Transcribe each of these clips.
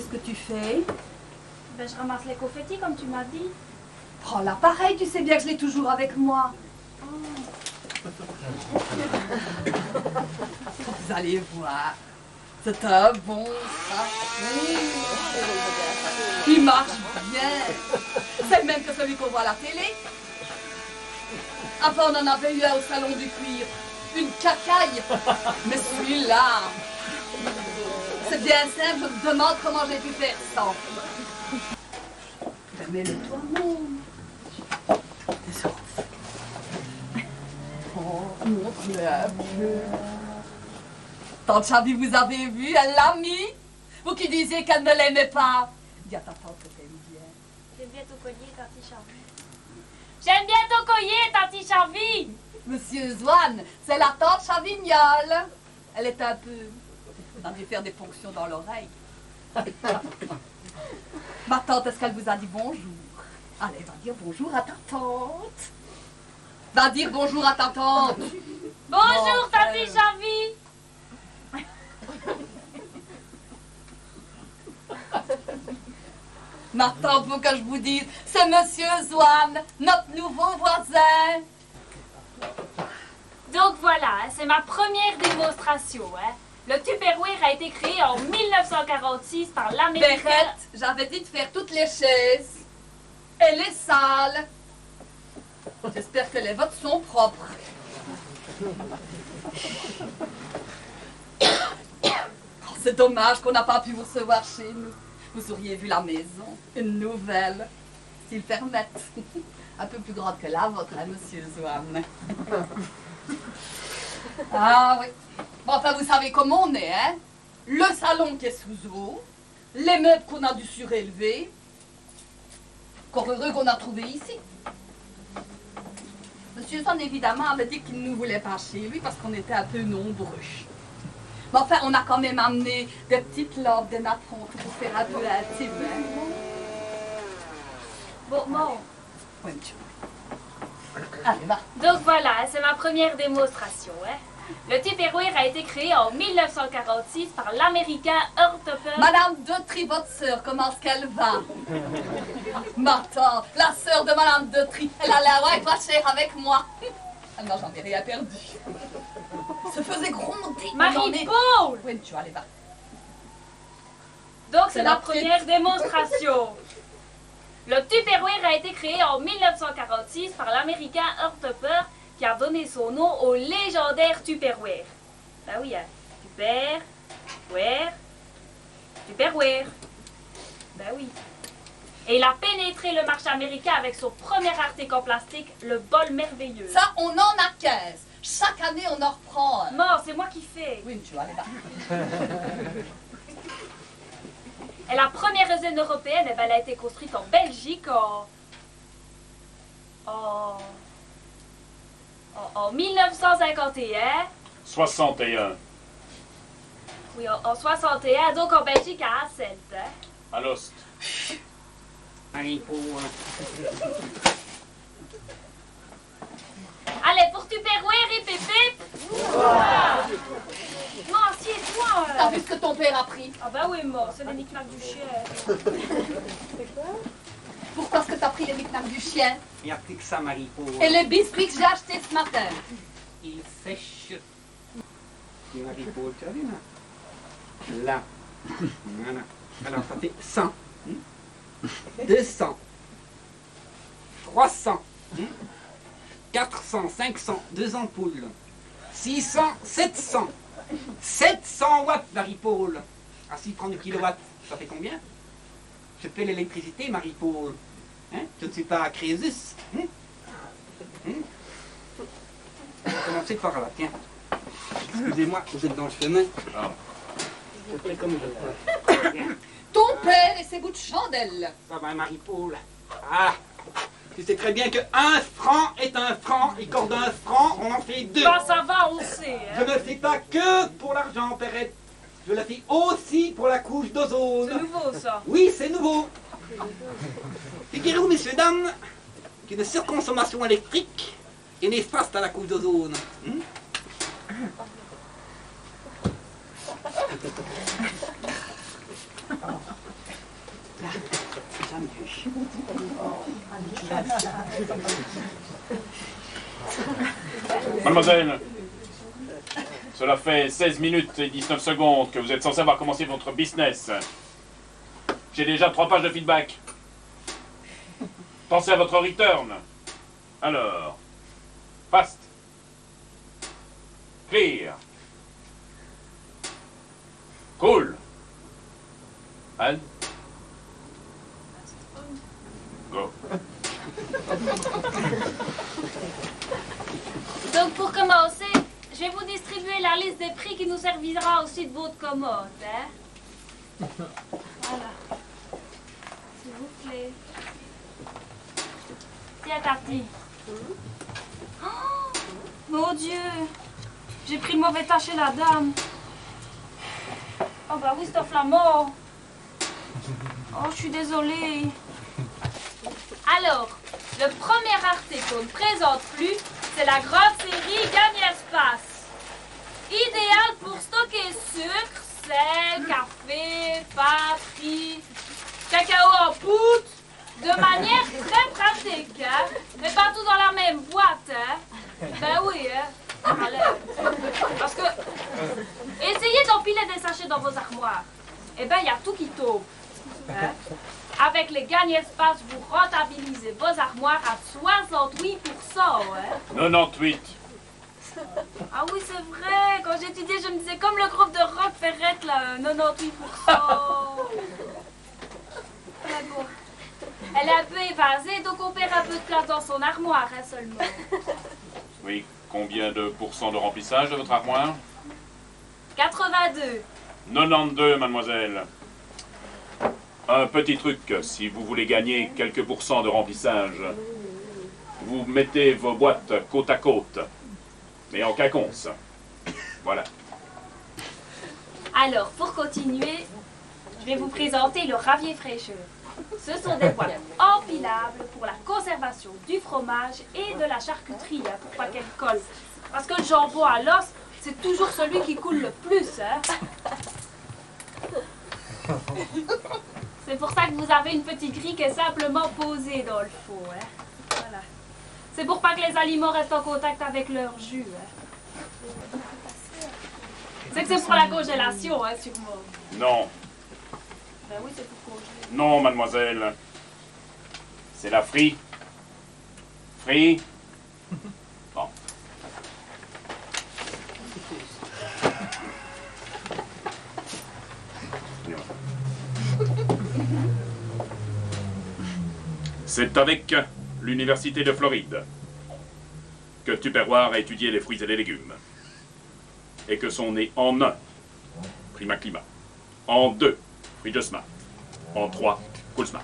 Qu'est-ce que tu fais? Ben, je ramasse les confettis comme tu m'as dit. Prends l'appareil, tu sais bien que je l'ai toujours avec moi. Oh. Vous allez voir. C'est un bon ça. Il marche bien. C'est le même que celui qu'on voit à la télé. Enfin, on en avait eu un au salon du cuir. Une cacaille. Mais celui-là, c'est bien simple. Je me demande comment j'ai pu faire ça. Mets-le toi-même. Oh, montre-le un peu. Tante Chavie, vous avez vu, elle l'a mis. Vous qui disiez qu'elle ne l'aimait pas. Dis à ta tante que t'aimes bien. J'aime bien ton collier, Tanti Charvie. J'aime bien ton collier, Tanti Charvie. Monsieur Zwan, c'est la tante Chavignole. Elle est un peu... On a dû faire des fonctions dans l'oreille. Ma tante, est-ce qu'elle vous a dit bonjour? Allez, va dire bonjour à ta tante. Va dire bonjour à ta tante. Bonjour, Tanti Charvie. Ma tante, faut que je vous dise, c'est Monsieur Zwan, notre nouveau voisin. Donc voilà, c'est ma première démonstration. Le Tupperware a été créé en 1946 par l'Américain... Berrette, j'avais dit de faire toutes les chaises et les salles. J'espère que les votes sont propres. Oh, c'est dommage qu'on n'a pas pu vous recevoir chez nous. Vous auriez vu la maison, une nouvelle, s'ils permettent. Un peu plus grande que la vôtre, hein, Monsieur Zwan. Ah oui. Bon, enfin, vous savez comment on est, hein? Le salon qui est sous eau, les meubles qu'on a dû surélever. Encore heureux qu'on a trouvé ici. Monsieur Zwan, évidemment, avait dit qu'il ne nous voulait pas chez lui parce qu'on était un peu nombreux. Mais enfin, on a quand même amené des petites lampes, des napperons pour faire un peu intime, hein? Bon, bon. Oui, monsieur. Allez, va. Donc voilà, c'est ma première démonstration. Le Tupperware a été créé en 1946 par l'Américain Hurtopper. Madame Dautry, votre sœur, comment est-ce qu'elle va? Ma tante, la sœur de Madame Dautry, elle allait avoir être pas chère avec moi. Ah non, j'en ai rien perdu. Se faisait gronder. Marie-Paul! Oui, tu allez, va. Donc c'est C'est ma la première démonstration. Le Tupperware a été créé en 1946 par l'Américain Hurtopper qui a donné son nom au légendaire Tupperware. Ben oui, hein. Tupperware. Ben oui. Et il a pénétré le marché américain avec son premier article en plastique, le bol merveilleux. Ça, on en a 15. Chaque année, on en reprend un. Non, c'est moi qui fais. Oui, tu allez, va. Et la première usine européenne, eh ben, elle a été construite en Belgique en 1951. 61. Oui, en 61, donc en Belgique à Hasselt. À l'Ost. Marie-Paul. Allez, pour Tupperware et pépé. Non, assieds-toi. T'as vu ce que ton père a pris? Ah bah oui, moi, c'est les knick-knacks du chien. Pourquoi est-ce que t'as pris les knick-knacks du chien? Il n'y a plus que ça, Marie-Paul. Et les biscuits que j'ai achetés ce matin? Il sèche. Et Marie-Paul, tu as vu là? Là. Voilà. Alors, ça fait 100. 200. 300. 400, 500, 2 ampoules. 600, 700. 700 watts, Marie-Paul. Ah, si prend du kilowatt, ça fait combien? Je paie l'électricité, Marie-Paul. Hein? Je ne suis pas à Crésus. Commencez par là, tiens. Excusez-moi, vous êtes dans le chemin. Ah. Je fais comme je peux. Ton père et ses bouts de chandelle. Ça va, Marie-Paul. Ah, tu sais très bien que 1 franc est 1 franc, et quand d'un franc, on en fait 2. Bah ça va, on sait. Je ne le fais pas que pour l'argent, Perrette. Je le fais aussi pour la couche d'ozone. C'est nouveau ça. Oui, c'est nouveau. Figurez-vous, messieurs, dames, qu'une surconsommation électrique est néfaste à la couche d'ozone. Mademoiselle, cela fait 16 minutes et 19 secondes que vous êtes censé avoir commencé votre business. J'ai déjà 3 pages de feedback. Pensez à votre return. Alors, fast, clear, cool, and go. Donc pour commencer, je vais vous distribuer la liste des prix qui nous servira aussi de votre commode. Hein? Voilà. S'il vous plaît. Tiens, Tati. Oh, mon Dieu. J'ai pris le mauvais tas chez la dame. Oh bah oui, c'est un flamand. Oh, je suis désolée. Alors, le premier article qu'on ne présente plus, c'est la grande série Gagne Espace. Idéal pour stocker sucre, sel, café, pâte, riz, cacao en poudre, de manière très pratique, hein? Mais pas tout dans la même boîte, hein? Ben oui, hein? Allez. Parce que, essayez d'empiler des sachets dans vos armoires. Eh ben, il y a tout qui tombe. Hein? Avec les Gagne Espace, vous rentabilisez vos armoires à 68%. Hein? 98. Ah oui, c'est vrai. Quand j'étudiais, je me disais comme le groupe de rock Ferrette, là, 98%. Mais bon, elle est un peu évasée, donc on perd un peu de place dans son armoire, hein, seulement. Oui, combien de pourcents de remplissage de votre armoire? 82. 92, mademoiselle. Un petit truc, si vous voulez gagner quelques pourcents de remplissage, vous mettez vos boîtes côte à côte, mais en quinconce. Voilà. Alors, pour continuer, je vais vous présenter le Ravier Fraîcheur. Ce sont des boîtes empilables pour la conservation du fromage et de la charcuterie, hein, pour pas qu'elle colle. Parce que le jambon à l'os, c'est toujours celui qui coule le plus. Hein. C'est pour ça que vous avez une petite grille qui est simplement posée dans le fond. Hein. Voilà. C'est pour pas que les aliments restent en contact avec leur jus. Hein. C'est que c'est pour la congélation, hein, sûrement. Non, Ben oui, c'est pour congeler. non, mademoiselle. C'est la free. Free. Bon. C'est avec l'Université de Floride que Tupperware a étudié les fruits et les légumes. Et que sont nés en 1, Prima Climat, en 2, Free Smart, en 3, Cool Smart.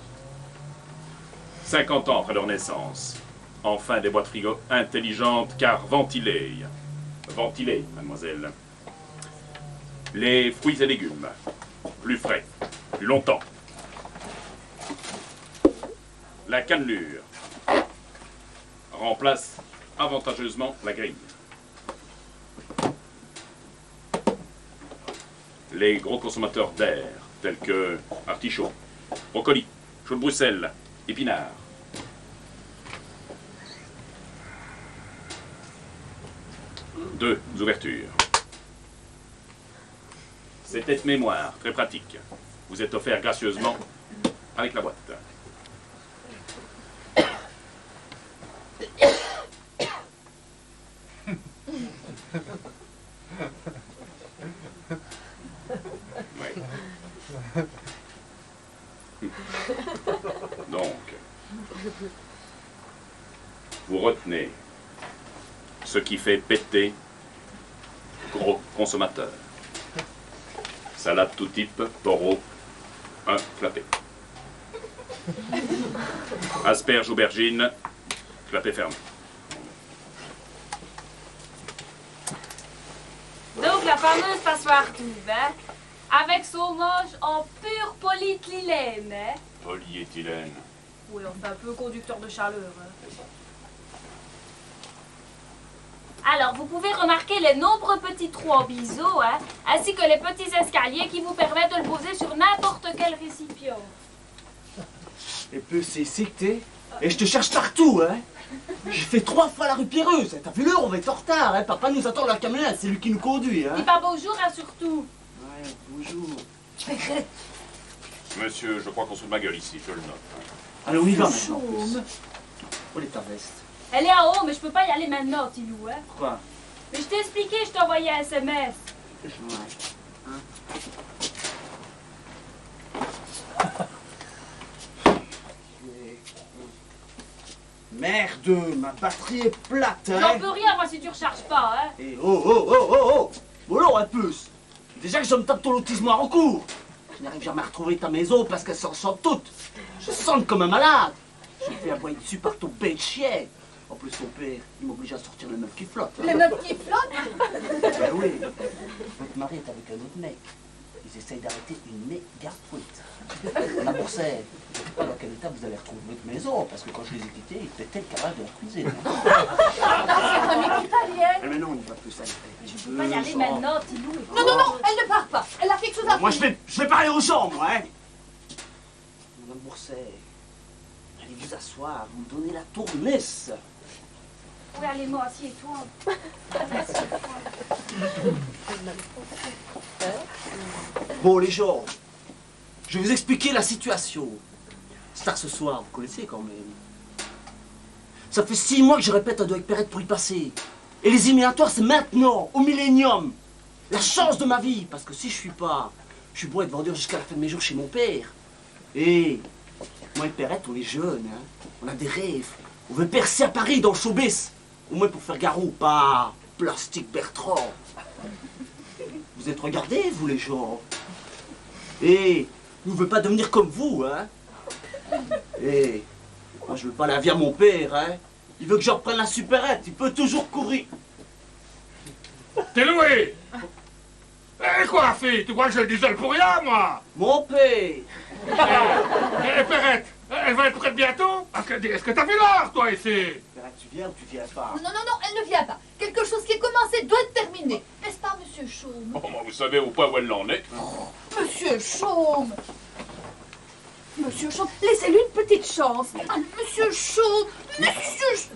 50 ans après leur naissance, enfin des boîtes frigo intelligentes car ventilées. Ventilées, mademoiselle. Les fruits et légumes, plus frais, plus longtemps. La cannelure remplace avantageusement la grille. Les gros consommateurs d'air, tels que artichaut, brocoli, choux de Bruxelles, épinards. Deux ouvertures. C'est tête-mémoire, très pratique. Vous êtes offert gracieusement avec la boîte. Donc, vous retenez ce qui fait péter gros consommateur. Salade tout type, poro, un clapet. Asperges, aubergines, clapet fermé. Donc la fameuse passoire tube, hein, avec son manche en pur polyéthylène. Hein. Polyéthylène. Oui, enfin un peu conducteur de chaleur. Hein. Alors, vous pouvez remarquer les nombreux petits trous en biseau, hein, ainsi que les petits escaliers qui vous permettent de le poser sur n'importe quel récipient. Et puis c'est ici que t'es. Et je te cherche partout, hein. J'ai fait 3 fois la rue Pierreuse. T'as vu l'heure, on va être en retard, hein. Papa nous attend dans la camionnette, c'est lui qui nous conduit, hein. Dis pas bonjour, hein, surtout. Ouais, bonjour. Monsieur, je crois qu'on se fout de ma gueule ici, je le note. Allez, on y va maintenant. Où est ta veste? Elle est en haut, mais je peux pas y aller maintenant, Tilou, hein. Pourquoi? Mais je t'ai expliqué, je t'ai envoyé un SMS. Ouais. Hein? Merde, ma batterie est plate, hein. J'en peux rien, moi, si tu recharges pas, hein. Et oh. Bon alors, un peu. Déjà que je me tape ton lotissement à recours. Je n'arrive jamais à retrouver ta maison parce qu'elle s'en sent toute. Je sens comme un malade. Je me fais aboyer dessus par ton bête chien. En plus, son père, il m'oblige à sortir les meufs qui flottent. Les meufs qui flottent? Ben oui. Votre mari est avec un autre mec. Ils essayent d'arrêter une méga truite. La Bourset, je ne sais pas dans quel état vous allez retrouver votre maison, parce que quand je les ai quittés, ils pétaient le carrelage de la cuisine. C'est famille italienne. Mais non, on n'y va plus, ça. Tu peux pas y aller maintenant, Tilou. Non, elle ne part pas. Elle a quelque chose à faire. Moi, je vais pas aller aux gens, moi, hein. Madame Bourset, allez vous asseoir, vous me donnez la tournesse. Oui, allez, moi, assieds-toi. Bon, les gens, je vais vous expliquer la situation. C'est tard ce soir, vous connaissez quand même. Ça fait 6 mois que je répète à Doig Perrette pour y passer. Et les éliminatoires, c'est maintenant, au millénium. La chance de ma vie, parce que si je suis pas, je suis beau être vendeur jusqu'à la fin de mes jours chez mon père. Et moi et Perrette, on est jeunes, hein. On a des rêves. On veut percer à Paris dans le showbiz. Au moins pour faire Garou, pas Plastique Bertrand. Vous êtes regardés, vous les gens. Et nous ne veut pas devenir comme vous, hein. Et moi je veux pas la vie à mon père, hein. Il veut que je reprenne la supérette, il peut toujours courir. T'es loué. Eh quoi, fille? Tu crois que je le disais pour rien, moi? Mon père. Eh, Perrette, elle va être prête bientôt? Est-ce que t'as vu l'heure, toi, ici? Perrette, tu viens ou tu viens pas? Non, elle ne vient pas. Quelque chose qui est commencé doit être terminé. N'est-ce pas, monsieur Chaume? Oh, moi, vous savez au point où elle en est. Monsieur Chaume. Monsieur Chaume, laissez-lui une petite chance. Ah, monsieur Chaume. Monsieur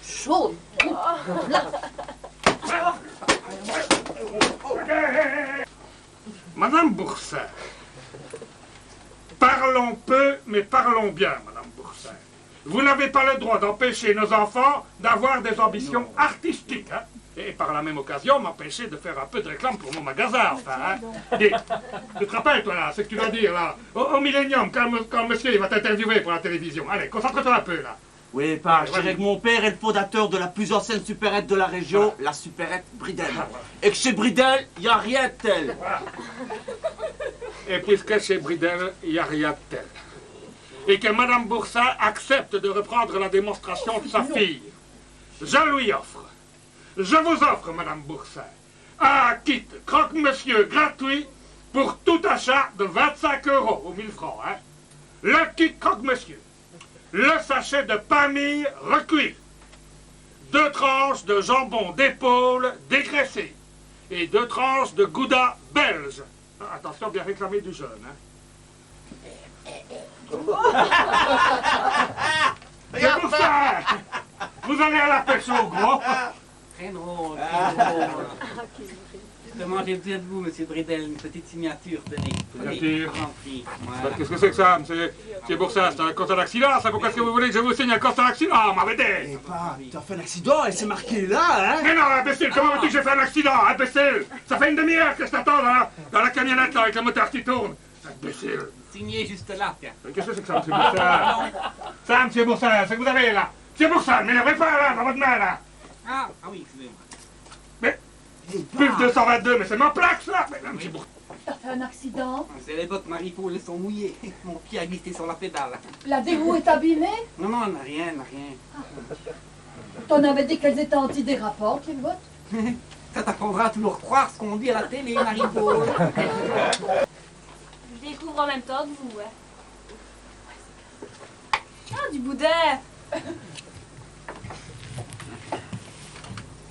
Chaume. Madame Boursin, parlons peu, mais parlons bien, Madame Boursin. Vous n'avez pas le droit d'empêcher nos enfants d'avoir des ambitions artistiques, hein, et par la même occasion m'empêcher de faire un peu de réclame pour mon magasin, enfin. Hein. Dis, tu te rappelles, toi, là, ce que tu vas dire, là, au Millennium, quand monsieur il va t'interviewer pour la télévision. Allez, concentre-toi un peu, là. Oui, pas. Je dirais que mon père est le fondateur de la plus ancienne supérette de la région, la supérette Bridel. Et que chez Bridel, il n'y a rien de tel. Et puisque chez Bridel, il n'y a rien de tel. Et que Madame Boursin accepte de reprendre la démonstration de sa fille, je lui offre, je vous offre, Madame Boursin, un kit croque-monsieur gratuit pour tout achat de 25 € ou 1000 francs. Hein. Le kit croque-monsieur. Le sachet de pain mie recuit, 2 tranches de jambon d'épaule dégraissé et 2 tranches de gouda belge. Attention, bien réclamé du jeune. Hein. C'est pour ça. Vous allez à la pêche au gros. Très drôle, très drôle. Justement, j'ai besoin de vous, monsieur Bridel, une petite signature, tenez. Signature. Voilà. Qu'est-ce que c'est que ça, monsieur? C'est pour ça, c'est un constat d'accident, ça? Pourquoi est-ce que vous voulez que je vous signe un constat d'accident, m'arrêtez? Eh, pas, t'as fait un accident et c'est marqué là, hein. Mais non, imbécile, comment veux-tu que j'ai fait un accident, imbécile? Ça fait une demi-heure que je t'attends dans la camionnette là, avec le moteur qui tourne. Imbécile. Signé juste là, tiens. Mais qu'est-ce que c'est que ça, monsieur Boursin? Ça, monsieur Boursin, c'est que vous avez là. Monsieur Boursin, mais n'ouvrez pas là, dans votre main là. Ah oui, excusez-moi. Mais, plus 222, mais c'est ma plaque ça. Mais là, monsieur Boursin. T'as fait un accident? C'est les bottes Marie-Paul sont mouillées. Mon pied a glissé sur la pédale. La déroue est abîmée? Non, rien. T'en avais dit qu'elles étaient antidérapantes, les bottes? Ça t'apprendra à toujours croire ce qu'on dit à la télé, Marie-Paul. Je découvre en même temps que vous, hein. Ah, du boudin!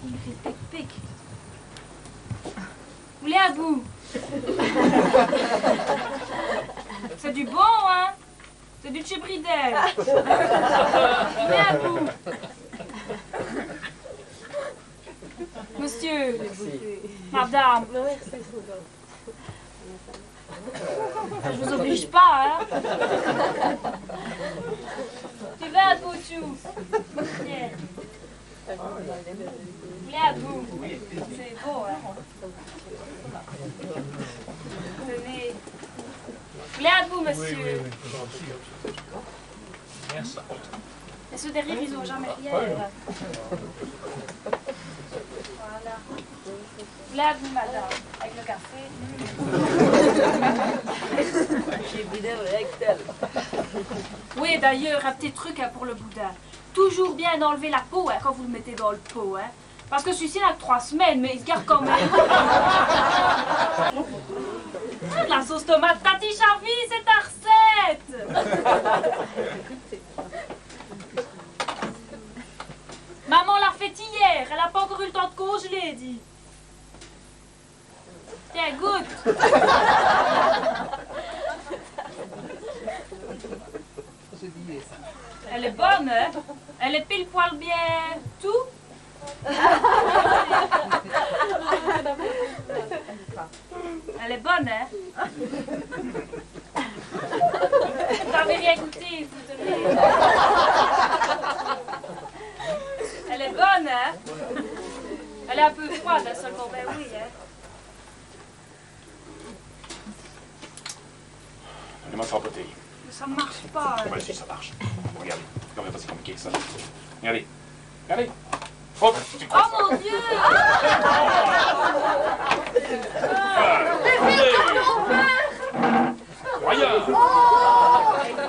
Il me fait pic-pic. Vous voulez un bout? C'est du bon, hein? C'est du chez Bridel. Venez à vous. Monsieur. Madame. Je vous oblige pas, hein. Tu vas à vous, Chou. Viens. Venez à vous. C'est beau, hein. Tenez. Venez à vous, monsieur. Et ceux derrière, ils n'ont jamais rien. Voilà. Venez à vous, madame. Avec le café. Oui, d'ailleurs, un petit truc hein, pour le boudin. Toujours bien enlever la peau hein, quand vous le mettez dans le pot. Hein. Parce que celui-ci n'a que 3 semaines, mais il se garde quand même. La sauce tomate Tati Charvy, c'est ta recette. Maman l'a fait hier, elle n'a pas encore eu le temps de congeler, dit. Tiens, goûte. Elle est bonne, hein? Elle est pile poil bien tout. Elle est bonne, hein? Vous n'avez rien goûté, vous devez. Elle est bonne, hein? Elle est un peu froide, hein, seulement, ben oui, hein? Donnez-moi ça en poté. Mais ça ne marche pas. Hein. Ouais, si, ça marche. Regardez, comme c'est pas si compliqué que ça. Regardez. Regardez. Oh, tu Oh mon Dieu! Voyons. Oh,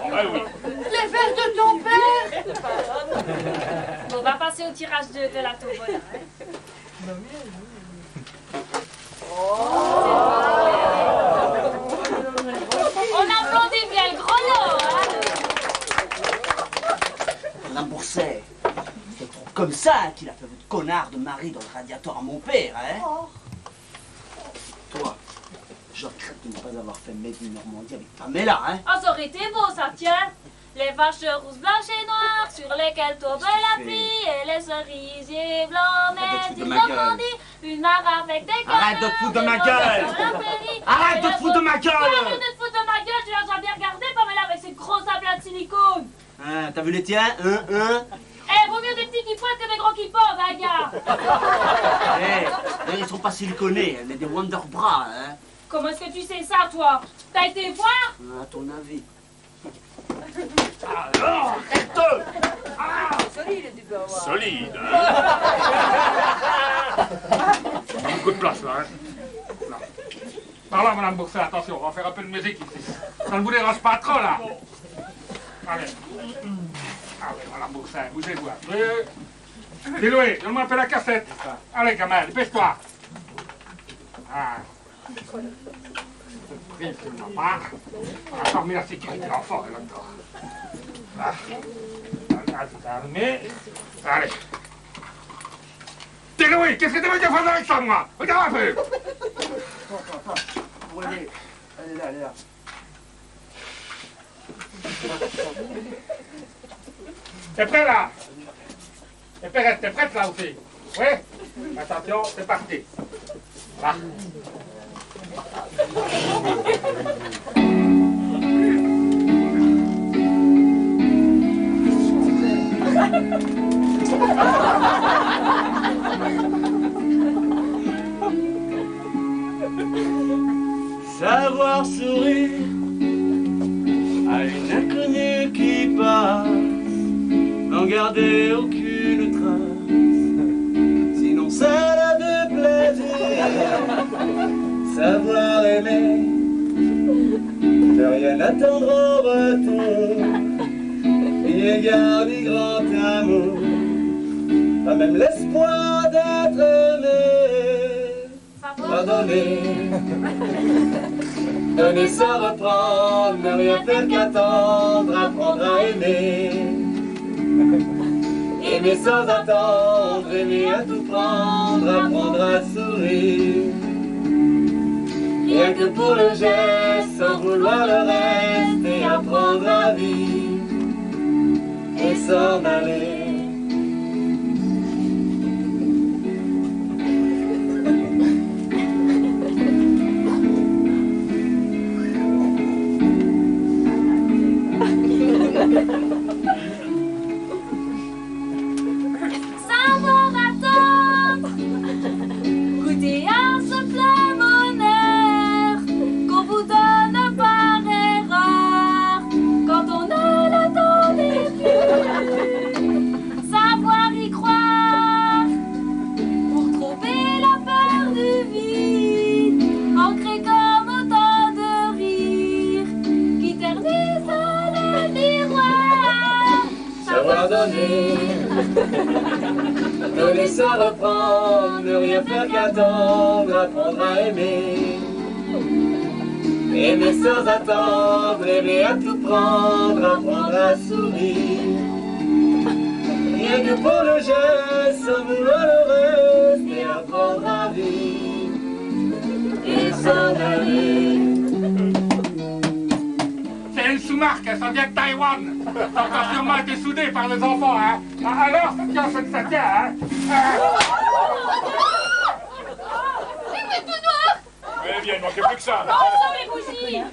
ben oui. Les verres de ton père! Bon, on va passer au tirage de la tombola. Hein. On applaudit bien le gros lot, hein? Madame Bourset, c'est trop comme ça qu'il a fait votre connard de mari dans le radiateur à mon père, hein? Toi, je regrette de ne pas avoir fait Made in Normandie avec Pamela, hein? Ah, ça aurait été beau, ça, tiens! Les vaches rousses, blanches et noires, sur lesquelles tombe la pluie, et les cerisiers blancs, Made in Normandie, une mare avec des canards. Arrête de te foutre de ma gueule! Arrête de te foutre de ma gueule! Arrête de te foutre de ma gueule, tu l'as déjà bien regardé, Pamela, avec ses gros aplats de silicone! Hein, t'as vu les tiens? Hein? Eh, vaut mieux des petits qui pointent que des gros qui pendent, hein, gars! Eh, ils sont pas siliconés, mais des Wonder Bras, hein? Comment est-ce que tu sais ça, toi? T'as été voir? À ton avis. Alors, arrête-toi. Solide, hein? Beaucoup de place là, hein. Là. Par là, Madame Bourset, attention, on va faire un peu de musique ici. Ça ne vous dérange pas trop là? Allez. Allez, Madame Bourset, bougez-vous un peu. Dis-Louis, donne-moi un peu la cassette. Allez, gamin, dépêche-toi. Ah. Prise de maman. On a dormi la sécurité de l'enfant, là-dedans. Ah. Calmez. Allez. Dis Louis, qu'est-ce que tu veux dire faire avec ça, moi? Regarde un peu. Allez là, allez là. T'es prêt là? Et Perrette, t'es prête là aussi? Oui? Attention, c'est parti. Là. Savoir sourire à une inconnue qui passe, n'en garder aucune trace, sinon celle de plaisir. Savoir aimer, de rien attendre en retour, ni égard ni grand amour, pas même l'espoir d'être aimé. Pardonner, donner sans reprendre, ne rien faire qu'attendre, apprendre à aimer. Aimer sans attendre, aimer à tout prendre, apprendre à sourire. Rien que pour le geste, sans vouloir le reste, et apprendre à vivre. s'en aller. Savoir attendre, goûter à ce plein bonheur qu'on vous donne par erreur quand on ne l'attendait plus. Savoir y croire pour trouver la peur du vide, ancré comme autant de rires qui ternissent le miroir. Savoir donner, donner sans reprendre, ne rien faire qu'attendre, apprendre à aimer. Aimer sans attendre, aimer à tout prendre, apprendre à sourire. Rien que pour le geste, sans vouloir le reste, et apprendre à vivre et s'en aller. C'est une sous-marque, ça vient de Taïwan. Ça a sûrement été soudé par les enfants, hein. Alors, ça tient, ça tient, hein. Il fait tout noir. Eh bien, il manquait plus que ça. Oh, les bougies!